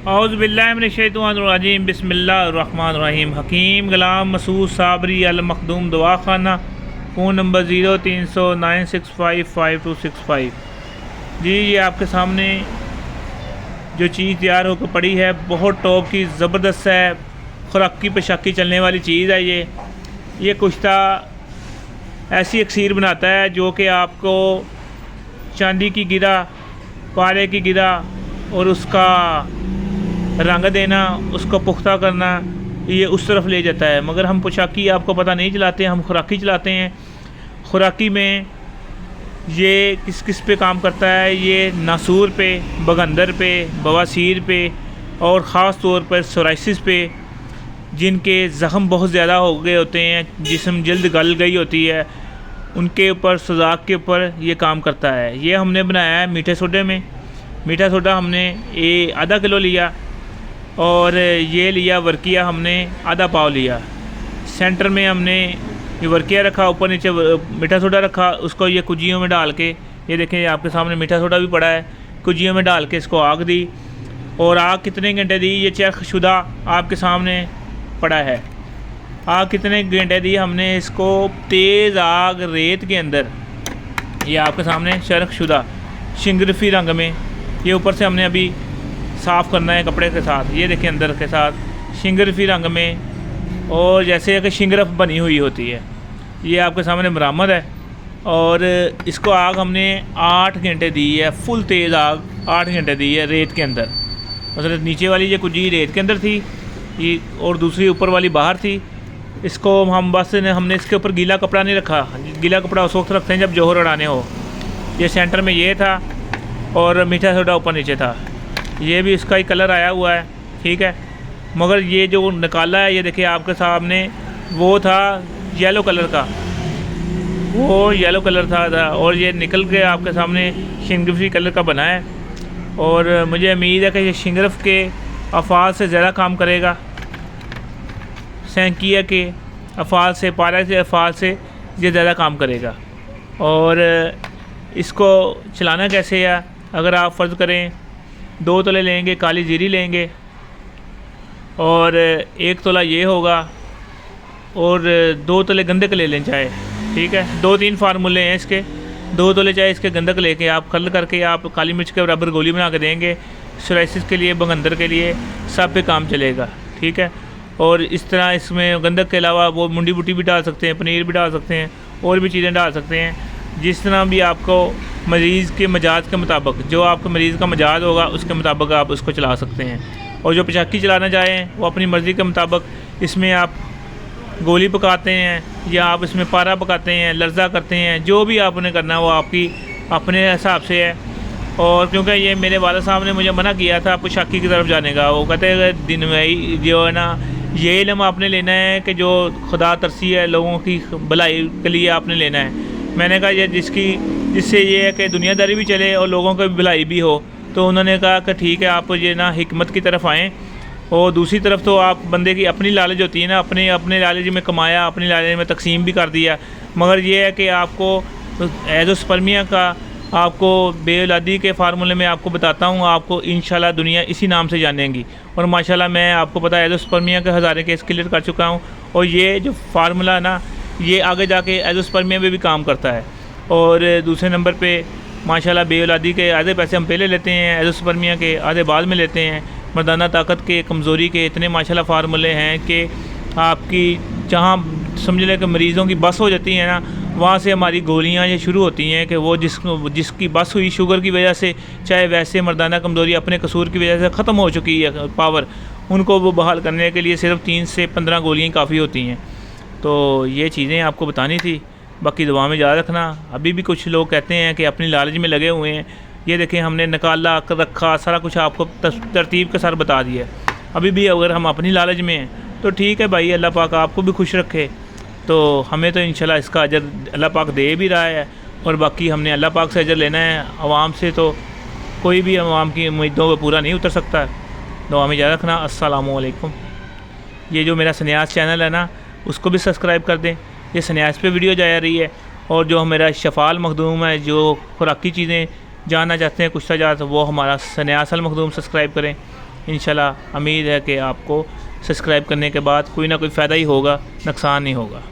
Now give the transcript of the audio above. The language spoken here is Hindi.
औज़ुबिल्लाहिमिनश्शैतानिर्रजीम बिस्मिल्लाहिर्रहमानिर्रहीम। हकीम गुलाम मसूद साबरी अल मखदूम दवाखाना, फ़ोन नंबर 0309655265। जी ये आपके सामने जो चीज़ तैयार होकर पड़ी है बहुत टॉप की ज़बरदस्त है, खुराकी पोशाकी चलने वाली चीज़ है। ये कुश्ता ऐसी अक्सीर बनाता है जो कि आपको चांदी की गिरा, पारे की गिरा और उसका रंग देना, उसको पुख्ता करना, ये उस तरफ ले जाता है। मगर हम पोशाकी आपको पता नहीं चलाते, हम खुराकी चलाते हैं। खुराकी में ये किस किस पे काम करता है, ये नासूर पे, बगंदर पे, बवासीर पे और ख़ास तौर पर सोराइसिस पे, जिनके ज़ख़म बहुत ज़्यादा हो गए होते हैं, जिस्म जल्द गल गई होती है, उनके ऊपर सुजाक के ऊपर ये काम करता है। ये हमने बनाया है मीठे सोडे में। मीठा सोडा हमने आधा किलो लिया और ये लिया वर्किया हमने आधा पाव लिया। सेंटर में हमने ये वर्किया रखा, ऊपर नीचे मीठा सोडा रखा। उसको ये कुजियों में डाल के, ये देखें आपके सामने मीठा सोडा भी पड़ा है, कुजियों में डाल के इसको आग दी। और आग कितने घंटे दी ये चेक शुदा आपके सामने पड़ा है। आग कितने घंटे दी हमने इसको तेज़ आग रेत के अंदर, ये आपके सामने चरख शुदा शिंगरफी रंग में, ये ऊपर से हमने अभी साफ़ करना है कपड़े के साथ। ये देखिए अंदर के साथ शिंगरफी रंग में, और जैसे कि शिंगरफ बनी हुई होती है, ये आपके सामने बरामद है। और इसको आग हमने 8 घंटे दी है, फुल तेज़ आग 8 घंटे दी है रेत के अंदर। मतलब नीचे वाली ये कुजी रेत के अंदर थी ये, और दूसरी ऊपर वाली बाहर थी। इसको हम बस हमने इसके ऊपर गीला कपड़ा नहीं रखा। गीला कपड़ा उस वक्त रखते हैं जब जोहर उड़ाने हो। ये सेंटर में ये था और मीठा सोडा ऊपर नीचे था। ये भी इसका ही कलर आया हुआ है, ठीक है। मगर ये जो निकाला है, ये देखिए आपके सामने, वो था येलो कलर का, वो येलो कलर था और ये निकल के आपके सामने शिंगरफी कलर का बना है। और मुझे उम्मीद है कि ये शिंगरफ के अफ़ाल से ज़्यादा काम करेगा, सैंकिया के अफ़ाल से, पारा के अफ़ाल से ये ज़्यादा काम करेगा। और इसको चलाना कैसे है, अगर आप फ़र्ज़ करें 2 तोले लेंगे काली जीरी लेंगे और 1 तोला ये होगा और 2 तोले गंधक ले लें चाहे, ठीक है। 2-3 फार्मूले हैं इसके। 2 तोले चाहे इसके गंधक लेके आप खल करके आप काली मिर्च के बराबर गोली बना के देंगे। सोराइसिस के लिए, बगंदर के लिए, सब पे काम चलेगा, ठीक है। और इस तरह इसमें गंधक के अलावा वो मुंडी बूटी भी डाल सकते हैं, पनीर भी डाल सकते हैं, और भी चीज़ें डाल सकते हैं। जिस तरह भी आपको मरीज़ के मिजाज के मुताबिक, जो आपके मरीज़ का मिजाज होगा उसके मुताबिक आप उसको चला सकते हैं। और जो पोशाकी चलाना चाहें वो अपनी मर्ज़ी के मुताबिक, इसमें आप गोली पकाते हैं या आप इसमें पारा पकाते हैं, लर्ज़ा करते हैं, जो भी आपने करना है वो आपकी अपने हिसाब से है। और क्योंकि ये मेरे वाला साहब ने मुझे मना किया था पोशाकी की तरफ जाने का, वो कहते हैं दिन में ही जो है ना, ये इल्म आपने लेना है कि जो खुदा तरसी है लोगों की भलाई के लिए आपने लेना है। मैंने कहा ये जिससे ये है कि दुनियादारी भी चले और लोगों की भलाई भी हो। तो उन्होंने कहा कि ठीक है, आप ये ना हिकमत की तरफ आएँ। और दूसरी तरफ तो आप बंदे की अपनी लालच होती है ना, अपने लालच में कमाया, अपनी लालच में तकसीम भी कर दिया। मगर ये है कि आपको एज़ोस्पर्मिया का, आपको बेऔलादी के फार्मूले में आपको बताता हूँ, आपको इंशाल्लाह दुनिया इसी नाम से जानेंगी। और माशाल्लाह मैं आपको पता है एज़ोस्पर्मिया के हज़ारे केस क्लियर कर चुका हूँ। और ये जो फार्मूला ना, ये आगे जाके एज़ोस्पर्मिया में भी काम करता है। और दूसरे नंबर पे माशाल्लाह बेऔलादी के आधे पैसे हम पहले लेते हैं, एज़ोस्पर्मिया के आधे बाद में लेते हैं। मर्दाना ताकत के, कमज़ोरी के इतने माशाल्लाह फार्मूले हैं कि आपकी जहाँ समझ लें कि मरीज़ों की बस हो जाती है ना, वहाँ से हमारी गोलियाँ ये शुरू होती हैं कि वो जिसकी बस हुई शुगर की वजह से, चाहे वैसे मर्दाना कमज़ोरी अपने कसूर की वजह से ख़त्म हो चुकी है पावर, उनको वो बहाल करने के लिए सिर्फ 3 से 15 गोलियाँ काफ़ी होती हैं। तो ये चीज़ें आपको बतानी थी। बाकी दुआ में याद रखना। अभी भी कुछ लोग कहते हैं कि अपनी लालच में लगे हुए हैं। ये देखें हमने निकाला रखा, सारा कुछ आपको तरतीब के साथ बता दिया। अभी भी अगर हम अपनी लालच में हैं तो ठीक है भाई, अल्लाह पाक आपको भी खुश रखे। तो हमें तो इंशाल्लाह इसका अजर अल्लाह पाक दे भी रहा है। और बाकी हमने अल्लाह पाक से अजर लेना है। आवाम से तो कोई भी आवाम की उम्मीदों पर पूरा नहीं उतर सकता। दुआ में याद रखना। अस्सलामु अलैकुम। ये जो मेरा सन्यास चैनल है ना, उसको भी सब्सक्राइब कर दें। ये सन्यास पे वीडियो जा रही है। और जो मेरा शफ़ाल मखदूम है, जो खुराकी चीज़ें जानना चाहते हैं कुछ जात, वो हमारा सन्यास अल मखदूम सब्सक्राइब करें। इंशाल्लाह उम्मीद है कि आपको सब्सक्राइब करने के बाद कोई ना कोई फ़ायदा ही होगा, नुकसान नहीं होगा।